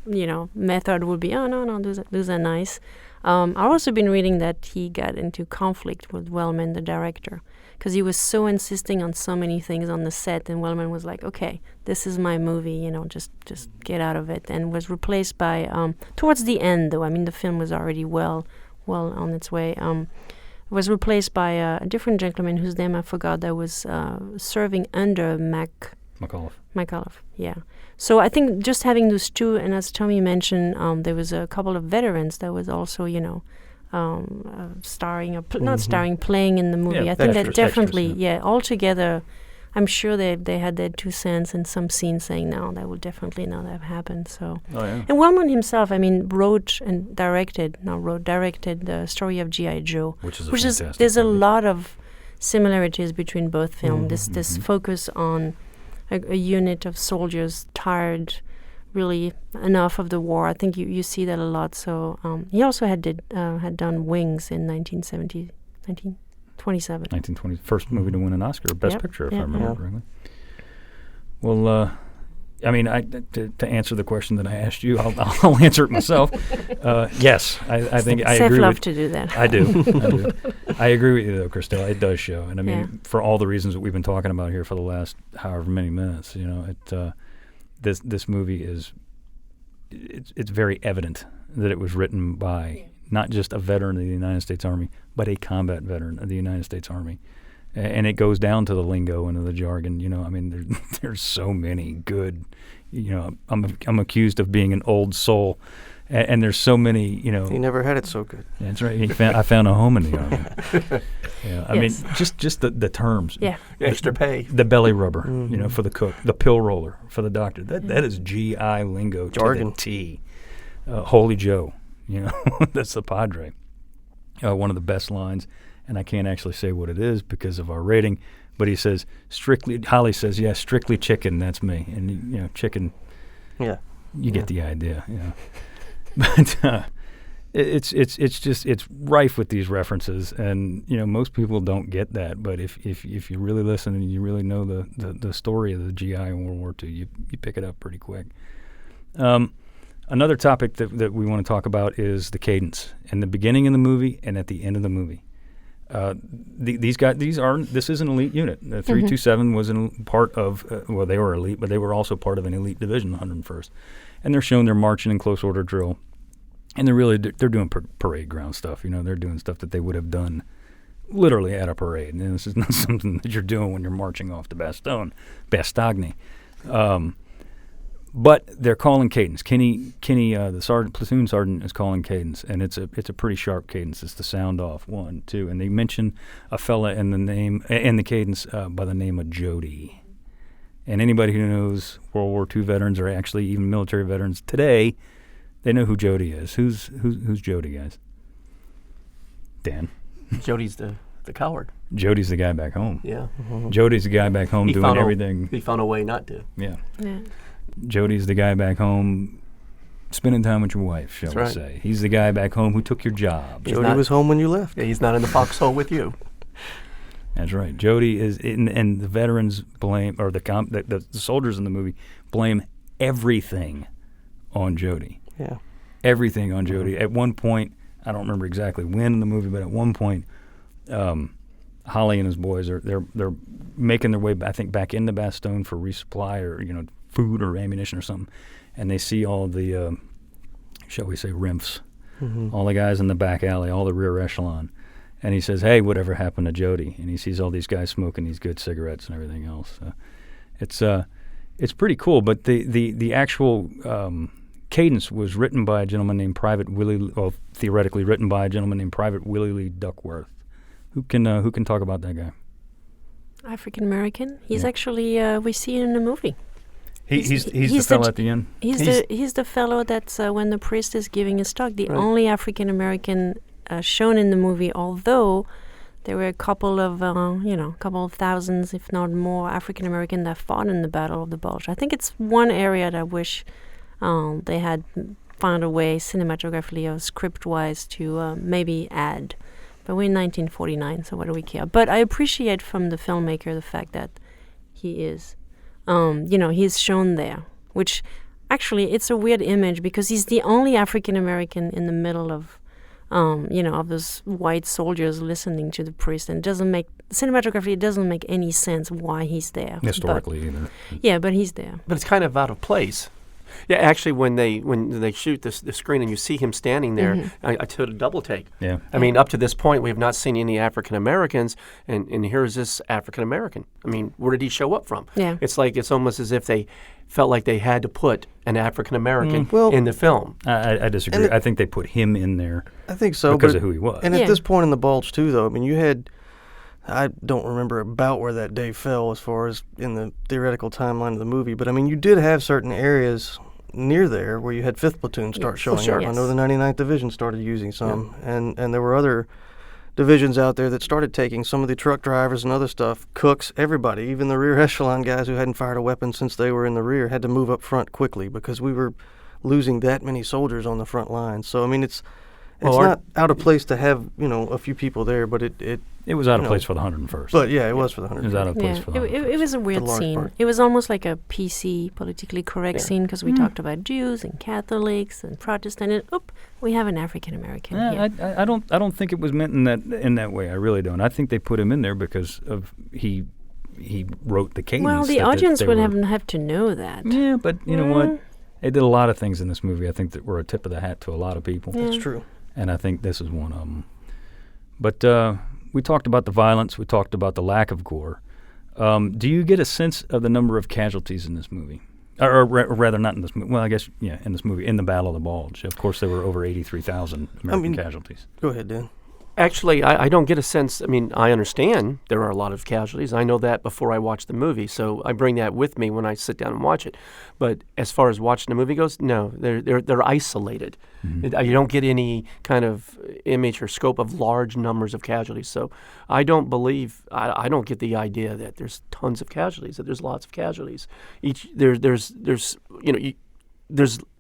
method would be, oh, no, those are nice. I've also been reading that he got into conflict with Wellman, the director, because he was so insisting on so many things on the set, and Wellman was like, okay, this is my movie, just get out of it, and was replaced by, towards the end, though, I mean, the film was already well on its way, was replaced by a different gentleman whose name I forgot, that was serving under McAuliffe, yeah. So I think just having those two, and as Tommy mentioned, there was a couple of veterans that was also, starring or not starring, playing in the movie. Yeah, I think extras, that definitely, extras, altogether, I'm sure they had their 2 cents in some scenes saying, no, that would definitely not have happened. So, and Wellman himself, I mean, directed the story of G.I. Joe, Which is there's movie. a lot of similarities between both films. This focus on a unit of soldiers tired, really enough of the war. I think you see that a lot. So he also had done Wings in 1927. 1920, first movie to win an Oscar, Best Picture, if I remember correctly. Well, I mean, to answer the question that I asked you, I'll answer it myself. Yes, I think I agree. Love to do that. I do. I agree with you, though, Christelle. It does show, and I mean, for all the reasons that we've been talking about here for the last however many minutes, this movie it's very evident that it was written by not just a veteran of the United States Army, but a combat veteran of the United States Army. And it goes down to the lingo and to the jargon. I mean, there's so many good. I'm accused of being an old soul, and there's so many. He never had it so good. That's right. I found a home in the Army. I mean, just the terms. Yeah. Extra pay. The belly rubber, for the cook. The pill roller for the doctor. That is GI lingo Jargon. to the T. Holy Joe. That's the Padre. One of the best lines, and I can't actually say what it is because of our rating, but he says, Holly says, yeah, strictly chicken, that's me. And, chicken, you get the idea, But it's rife with these references, and, most people don't get that, but if you really listen and you really know the story of the GI in World War II, you pick it up pretty quick. Another topic that we want to talk about is the cadence in the beginning of the movie and at the end of the movie. These guys, this is an elite unit. The 327 was part of, they were elite, but they were also part of an elite division, the 101st. And they're shown they're marching in close order drill, and they're doing parade ground stuff. They're doing stuff that they would have done literally at a parade. And this is not something that you're doing when you're marching off to Bastogne. But they're calling cadence. Kenny, the platoon sergeant, is calling cadence, and it's a pretty sharp cadence. It's the sound off 1, 2, and they mention a fella in the cadence by the name of Jody. And anybody who knows World War II veterans, or actually even military veterans today, they know who Jody is. Who's Jody, guys? Dan. Jody's the coward. Jody's the guy back home. Yeah. Mm-hmm. Jody's the guy back home doing everything. He found a way not to. Yeah. Yeah. Jody's the guy back home spending time with your wife, shall we say. He's the guy back home who took your job. Jody was home when you left. Yeah, he's not in the foxhole with you. That's right. Jody is, and the veterans blame, or the soldiers in the movie blame everything on Jody. Yeah. Everything on Jody. At one point, I don't remember exactly when in the movie, but at one point, Holly and his boys they're making their way, I think, back into Bastogne for resupply or food or ammunition or something, and they see all the shall we say RIMFs, all the guys in the back alley, all the rear echelon, and he says, "Hey, whatever happened to Jody?" And he sees all these guys smoking these good cigarettes and everything else. It's pretty cool, but the actual cadence was written by a gentleman named theoretically written by a gentleman named Private Willie Lee Duckworth. Who can talk about that guy? African American. He's actually we see it in the movie. He's the fellow at the end. He's the fellow that's when the priest is giving his talk. The only African American shown in the movie, although there were a couple of thousands, if not more, African American that fought in the Battle of the Bulge. I think it's one area that I wish they had found a way cinematographically or script-wise to maybe add. But we're in 1949, so what do we care? But I appreciate from the filmmaker the fact that he is, he's shown there, which actually it's a weird image because he's the only African American in the middle of, of those white soldiers listening to the priest, and cinematography, it doesn't make any sense why he's there. Historically, either. Yeah, but he's there. But it's kind of out of place. Yeah, actually, when they shoot the screen and you see him standing there, I took a double take. Yeah. I mean, up to this point, we have not seen any African Americans, and here's this African American. I mean, where did he show up from? Yeah. It's almost as if they felt like they had to put an African American in the film. I disagree. I think they put him in there. I think so because of who he was. And at this point in the Bulge too, though, I mean, you had. I don't remember about where that day fell as far as in the theoretical timeline of the movie, but I mean, you did have certain areas near there where you had 5th Platoon start showing up. Yes. I know the 99th Division started using some, and there were other divisions out there that started taking some of the truck drivers and other stuff, cooks, everybody, even the rear echelon guys who hadn't fired a weapon since they were in the rear had to move up front quickly because we were losing that many soldiers on the front line. So, I mean, it's not out of place to have, a few people there, but it was out of place for the 101st. But yeah, it was for the 101st. It was out of place for the 101st. It was a weird scene. Part. It was almost like a PC, politically correct scene because we talked about Jews and Catholics and Protestant, and we have an African American here. I don't think it was meant in that way. I really don't. I think they put him in there because of he wrote the cadence. Well, the audience would have to know that. Yeah, but you know what? They did a lot of things in this movie. I think that were a tip of the hat to a lot of people. That's true. And I think this is one of them. But we talked about the violence. We talked about the lack of gore. Do you get a sense of the number of casualties in this movie? Or rather, not in this movie. Well, I guess, in this movie, in the Battle of the Bulge. Of course, there were over 83,000 American casualties. Go ahead, Dan. Actually, I don't get a sense. I mean, I understand there are a lot of casualties. I know that before I watch the movie, so I bring that with me when I sit down and watch it. But as far as watching the movie goes, no, they're isolated. Mm-hmm. You don't get any kind of image or scope of large numbers of casualties. So I don't believe, I don't get the idea that there's tons of casualties, that there's lots of casualties. There's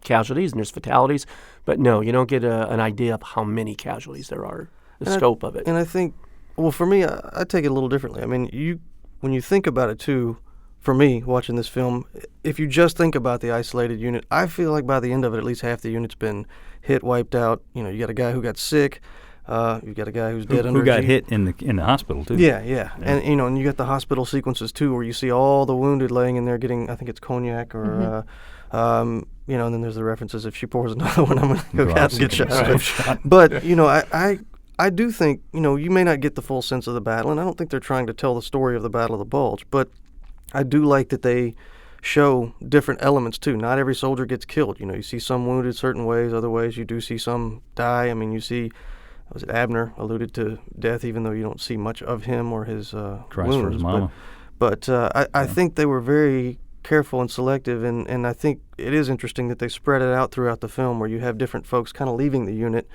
casualties and there's fatalities, but no, you don't get an idea of how many casualties there are. The scope of it. And I think, well, for me, I take it a little differently. I mean, when you think about it, too, for me, watching this film, if you just think about the isolated unit, I feel like by the end of it, at least half the unit's been hit, wiped out. You got a guy who got sick. You've got a guy who's dead who got hit in the hospital, too. Yeah. And, and you got the hospital sequences, too, where you see all the wounded laying in there getting, I think it's cognac or... and then there's the references, if she pours another one, I'm going to go out and get shot. But, I do think, you may not get the full sense of the battle, and I don't think they're trying to tell the story of the Battle of the Bulge, but I do like that they show different elements too. Not every soldier gets killed. You see some wounded certain ways, other ways you do see some die. I mean, you see, was it Abner alluded to death, even though you don't see much of him or his Cries wounds. for his mama. But I think they were very careful and selective, and I think it is interesting that they spread it out throughout the film, where you have different folks kind of leaving the unit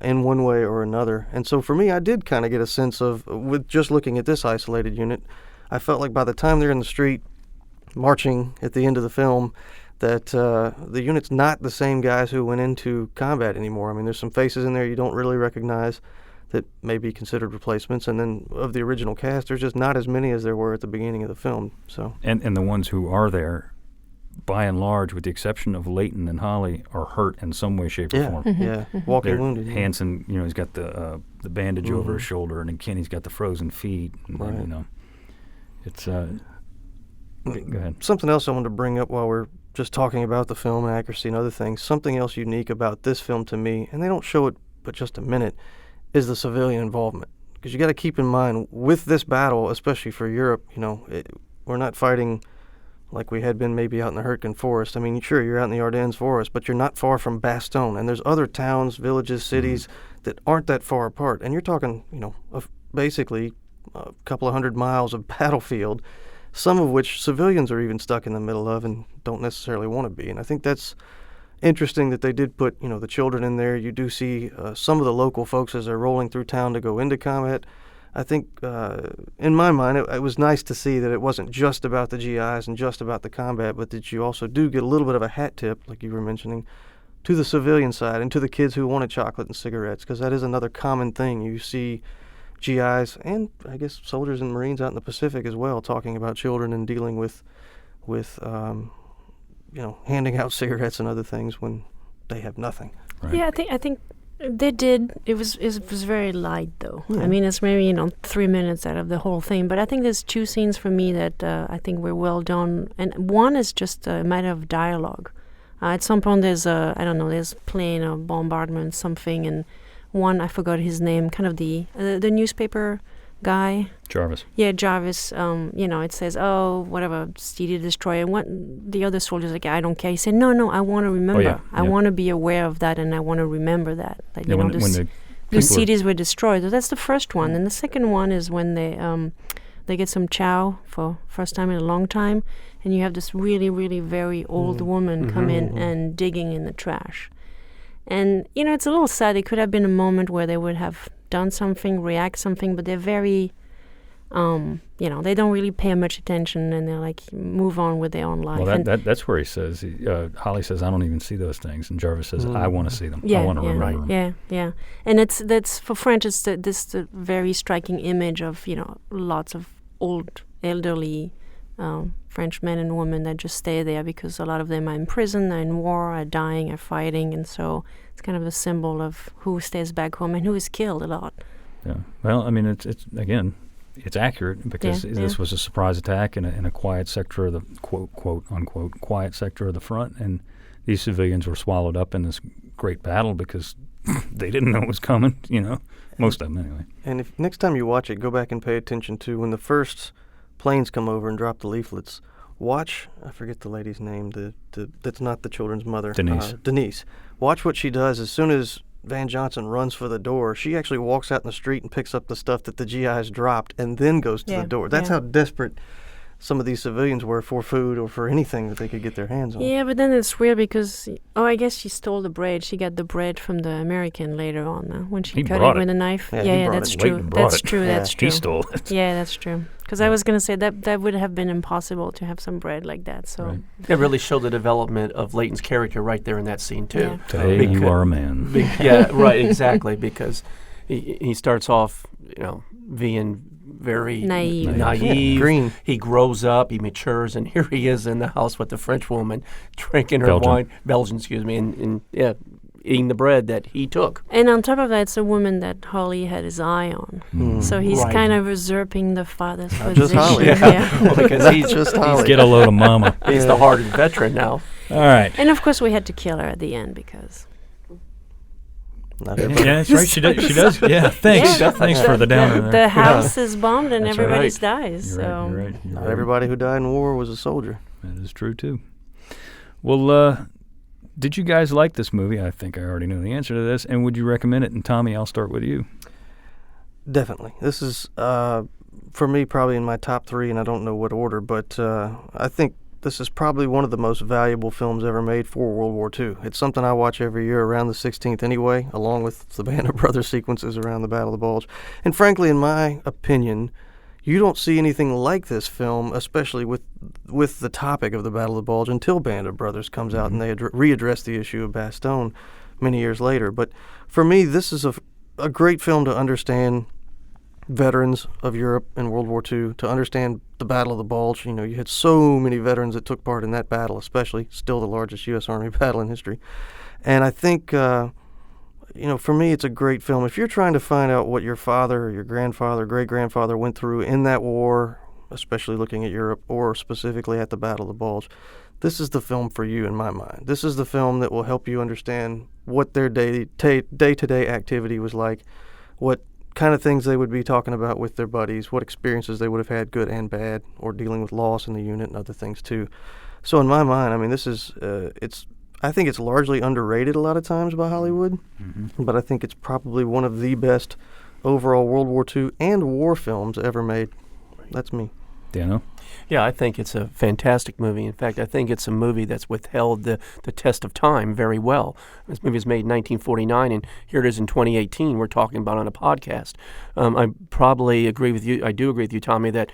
in one way or another. And so for me, I did kind of get a sense of, with just looking at this isolated unit, I felt like by the time they're in the street marching at the end of the film, that the unit's not the same guys who went into combat anymore. I mean, there's some faces in there you don't really recognize that may be considered replacements, and then of the original cast, there's just not as many as there were at the beginning of the film. So and the ones who are there, by and large, with the exception of Leighton and Holly, are hurt in some way, shape, or form. Yeah, walking wounded. Hanson, he's got the bandage over his shoulder, and then Kenny's got the frozen feet. And, Right. It's go ahead. Something else I wanted to bring up while we're just talking about the film and accuracy and other things, something else unique about this film to me, and they don't show it but just a minute, is the civilian involvement. Because you got to keep in mind, with this battle, especially for Europe, we're not fighting like we had been maybe out in the Hurtgen Forest. I mean, sure, you're out in the Ardennes Forest, but you're not far from Bastogne, and there's other towns, villages, cities that aren't that far apart. And you're talking, of basically a couple of 100 miles of battlefield, some of which civilians are even stuck in the middle of and don't necessarily want to be. And I think that's interesting that they did put, the children in there. You do see some of the local folks as they're rolling through town to go into combat. I think, in my mind, it was nice to see that it wasn't just about the GIs and just about the combat, but that you also do get a little bit of a hat tip, like you were mentioning, to the civilian side and to the kids who wanted chocolate and cigarettes, because that is another common thing. You see GIs and, I guess, soldiers and Marines out in the Pacific as well talking about children and dealing with handing out cigarettes and other things when they have nothing. Right. Yeah, I think they did. It was very light, though. Yeah. I mean, it's maybe 3 minutes out of the whole thing. But I think there's two scenes for me that I think were well done, and one is just a matter of dialogue. At some point, there's there's plane or bombardment, something, and one, I forgot his name, kind of the newspaper guy. Jarvis. Yeah, Jarvis. It says, "Oh, whatever, CD destroyer." And the other soldier's like, "I don't care." He said, "No, I want to remember. I want to be aware of that, and I want to remember that." Like, when the CDs were destroyed. So that's the first one, and the second one is when they get some chow for first time in a long time, and you have this really, really very old woman come in and digging in the trash. And, it's a little sad. It could have been a moment where they would have done something, react something, but they're very, they don't really pay much attention, and they're like, move on with their own life. Well, that's where he says, Holly says, I don't even see those things. And Jarvis says, I want to see them. I want to remember them. Yeah. And that's for French, it's the very striking image of, lots of old, elderly French men and women that just stay there because a lot of them are in prison, are in war, are dying, are fighting, and so it's kind of a symbol of who stays back home and who is killed a lot. Yeah. Well, I mean, it's accurate because this was a surprise attack in a quiet sector of the quote unquote quiet sector of the front, and these civilians were swallowed up in this great battle because they didn't know it was coming. Most of them anyway. And if next time you watch it, go back and pay attention to when the first planes come over and drop the leaflets. Watch, I forget the lady's name, that's not the children's mother. Denise. Watch what she does. As soon as Van Johnson runs for the door, she actually walks out in the street and picks up the stuff that the GIs dropped and then goes to the door. That's how desperate some of these civilians were for food or for anything that they could get their hands on. Yeah, but then it's weird because, I guess she stole the bread. She got the bread from the American later on when she cut it with a knife. Yeah, that's true. That's true. He stole it. Yeah, that's true. Because I was going to say that would have been impossible to have some bread like that. So It really showed the development of Leighton's character right there in that scene, too. Yeah. Today you are a man. Right, exactly, because he starts off, being very naive. Green. He grows up, he matures, and here he is in the house with the French woman drinking her wine, Belgian, and eating the bread that he took. And on top of that, it's a woman that Holly had his eye on. So he's kind of usurping the father's position. Just Holly. Well, because he's just Holly. Get a load of mama. He's the hardened veteran now. All right. And of course we had to kill her at the end because... Not everybody. Yeah, that's right. She does. Yeah, thanks. Yeah. Thanks for the downer there. The house is bombed and That's everybody right. dies. You're So right. You're Not right. everybody who died in war was a soldier. That is true too. Well, did you guys like this movie? I think I already know the answer to this. And would you recommend it? And Tommy, I'll start with you. Definitely. This is, for me, probably in my top 3, and I don't know what order, but I think this is probably one of the most valuable films ever made for World War II. It's something I watch every year around the 16th anyway, along with the Band of Brothers sequences around the Battle of the Bulge. And frankly, in my opinion, you don't see anything like this film, especially with the topic of the Battle of the Bulge, until Band of Brothers comes out and they readdress the issue of Bastogne many years later. But for me, this is a great film to understand veterans of Europe in World War II, to understand the Battle of the Bulge. You know, you had so many veterans that took part in that battle, especially, still the largest U.S. Army battle in history. And I think, for me, it's a great film. If you're trying to find out what your father or your grandfather, great-grandfather went through in that war, especially looking at Europe or specifically at the Battle of the Bulge, this is the film for you in my mind. This is the film that will help you understand what their day-to-day activity was like, what kind of things they would be talking about with their buddies, what experiences they would have had, good and bad, or dealing with loss in the unit and other things too. So in my mind, I mean, this is I think it's largely underrated a lot of times by Hollywood, but I think it's probably one of the best overall World War II and war films ever made. That's me. Dano? Yeah, I think it's a fantastic movie. In fact, I think it's a movie that's withheld the test of time very well. This movie was made in 1949, and here it is in 2018. We're talking about it on a podcast. I probably agree with you. I do agree with you, Tommy, that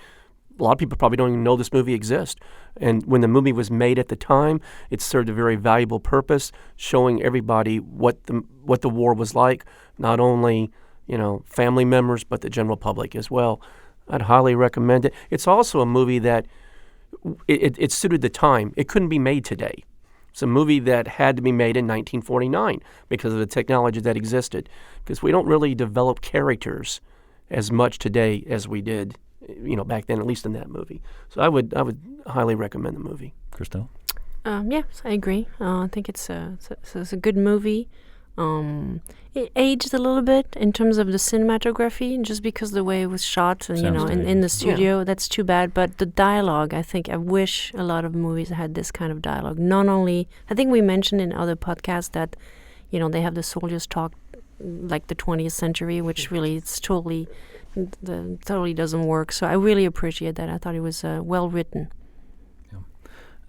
a lot of people probably don't even know this movie exists. And when the movie was made at the time, it served a very valuable purpose, showing everybody what the war was like, not only family members, but the general public as well. I'd highly recommend it. It's also a movie that it suited the time. It couldn't be made today. It's a movie that had to be made in 1949 because of the technology that existed. Because we don't really develop characters as much today as we did, back then, at least in that movie. So I would highly recommend the movie. Christelle? yes, I agree. I think it's a good movie. It aged a little bit in terms of the cinematography, just because the way it was shot, and in the studio. That's too bad. But the dialogue, I wish a lot of movies had this kind of dialogue. Not only, I think we mentioned in other podcasts that, they have the soldiers talk like the 20th century, which really totally doesn't work. So I really appreciate that. I thought it was well written.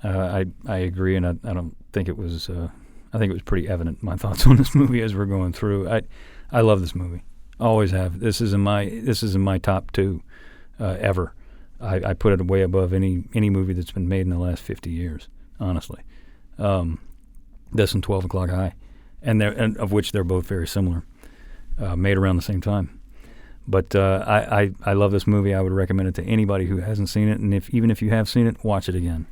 I agree, and I don't think it was. I think it was pretty evident, my thoughts on this movie as we're going through. I love this movie. Always have. This is in my top 2 ever. I put it way above any movie that's been made in the last 50 years, honestly. This and 12 O'Clock High, and of which they're both very similar, made around the same time. But I love this movie. I would recommend it to anybody who hasn't seen it, and even if you have seen it, watch it again.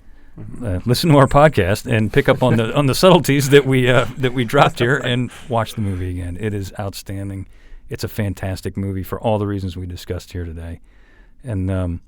Listen to our podcast and pick up on the subtleties that we dropped here, and watch the movie again. It is outstanding. It's a fantastic movie for all the reasons we discussed here today. And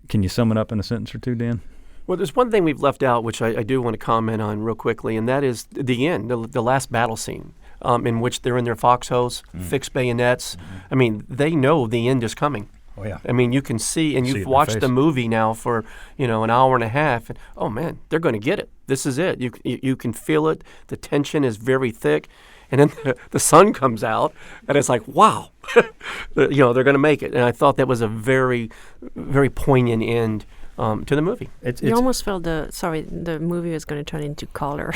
can you sum it up in a sentence or two, Dan? Well, there's one thing we've left out, which I do want to comment on real quickly, and that is the end, the last battle scene, in which they're in their foxholes, fixed bayonets. I mean, they know the end is coming. Oh, yeah. I mean, you can see, and you've watched the movie now for, an hour and a half, and, oh, man, they're going to get it. This is it. You can feel it. The tension is very thick. And then the sun comes out, and it's like, wow, they're going to make it. And I thought that was a very, very poignant end to the movie. You almost felt the movie was going to turn into color.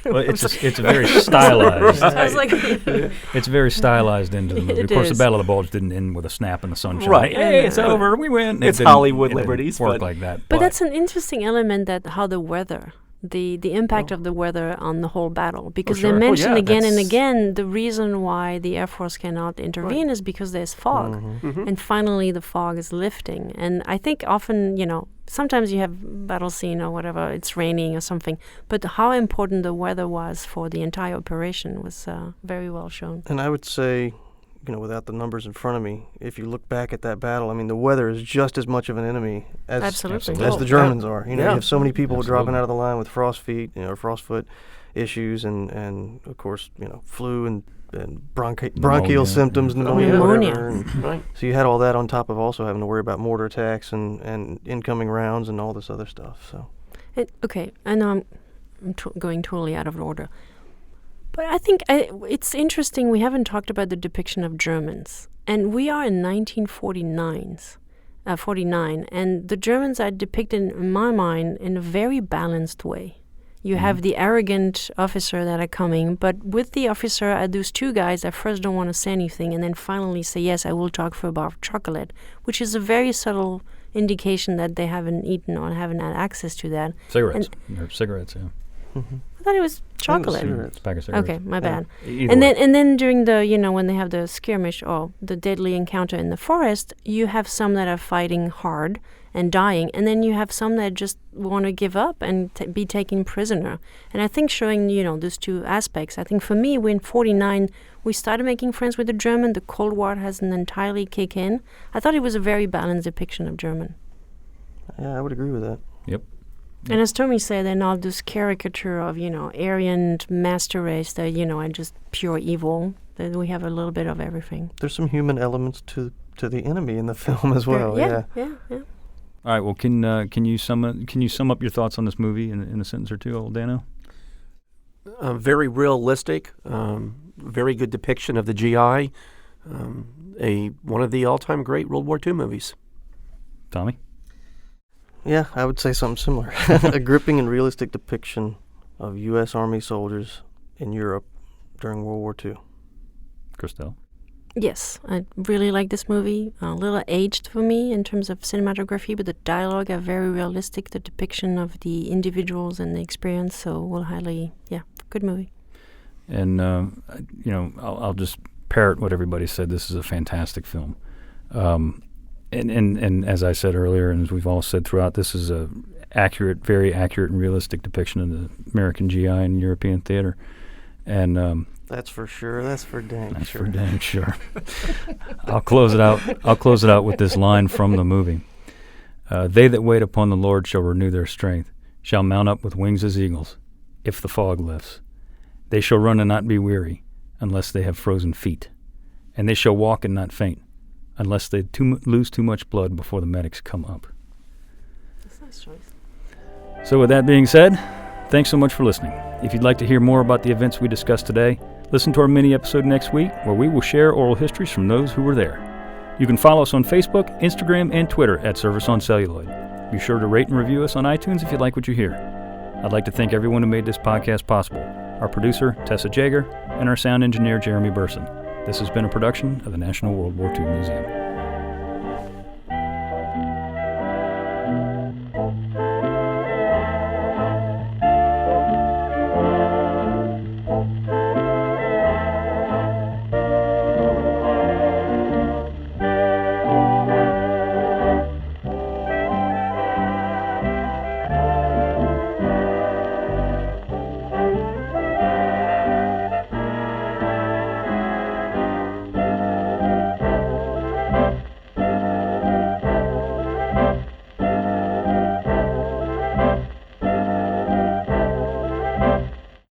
Well, it's very stylized. I was like, it's very stylized into the movie. Of course, the Battle of the Bulge didn't end with a snap in the sunshine. Right. Hey, it's over. We win. It's Hollywood liberties. It didn't work like that. But that's an interesting element, that how the weather, the impact of the weather on the whole battle, because they mention again and again the reason why the Air Force cannot intervene is because there's fog, and finally the fog is lifting. And I think often, sometimes you have battle scene or whatever, it's raining or something, but how important the weather was for the entire operation was very well shown. And I would say, without the numbers in front of me, if you look back at that battle, I mean, the weather is just as much of an enemy as the Germans are. You have so many people dropping out of the line with frost feet, or frostfoot issues, and of course, flu and bronchial symptoms, pneumonia, Pneumonia. whatever. And Right. so you had all that on top of also having to worry about mortar attacks and incoming rounds and all this other stuff. So Okay, I know I'm going totally out of order. But I think it's interesting we haven't talked about the depiction of Germans. And we are in 1949, and the Germans are depicted, in my mind, in a very balanced way. You have the arrogant officer that are coming, but with the officer are those two guys that first don't want to say anything and then finally say, yes, I will talk for a bar of chocolate, which is a very subtle indication that they haven't eaten or haven't had access to that. Cigarettes. Or cigarettes, yeah. I thought it was chocolate. It's a pack of cigarettes. Okay, my bad. Either And way. then during the when they have the skirmish or the deadly encounter in the forest, you have some that are fighting hard and dying, and then you have some that just want to give up and be taken prisoner. And I think showing those two aspects. I think for me, when 49 we started making friends with the German, the Cold War hasn't entirely kicked in. I thought it was a very balanced depiction of German. yeah, I would agree with that. Yep. And as Tommy said, they're not this caricature of, Aryan master race that, are just pure evil. That we have a little bit of everything. There's some human elements to the enemy in the film as well. Yeah. All right. Well, can you sum up your thoughts on this movie in a sentence or two, old Dano? Very realistic, very good depiction of the GI, one of the all-time great World War II movies. Tommy? Yeah, I would say something similar. A gripping and realistic depiction of U.S. Army soldiers in Europe during World War II. Christelle? Yes, I really like this movie. A little aged for me in terms of cinematography, but the dialogue are very realistic, the depiction of the individuals and the experience, so we'll good movie. And, I'll just parrot what everybody said. This is a fantastic film. And as I said earlier, and as we've all said throughout, this is a very accurate and realistic depiction of the American GI in European theater. And that's for sure. That's for dang that's sure. for dang sure. I'll close it out with this line from the movie. They that wait upon the Lord shall renew their strength, shall mount up with wings as eagles, if the fog lifts. They shall run and not be weary, unless they have frozen feet. And they shall walk and not faint, unless they lose too much blood before the medics come up. That's a nice choice. So with that being said, thanks so much for listening. If you'd like to hear more about the events we discussed today, listen to our mini episode next week where we will share oral histories from those who were there. You can follow us on Facebook, Instagram, and Twitter at Service on Celluloid. Be sure to rate and review us on iTunes if you like what you hear. I'd like to thank everyone who made this podcast possible, our producer, Tessa Jager, and our sound engineer, Jeremy Burson. This has been a production of the National World War II Museum.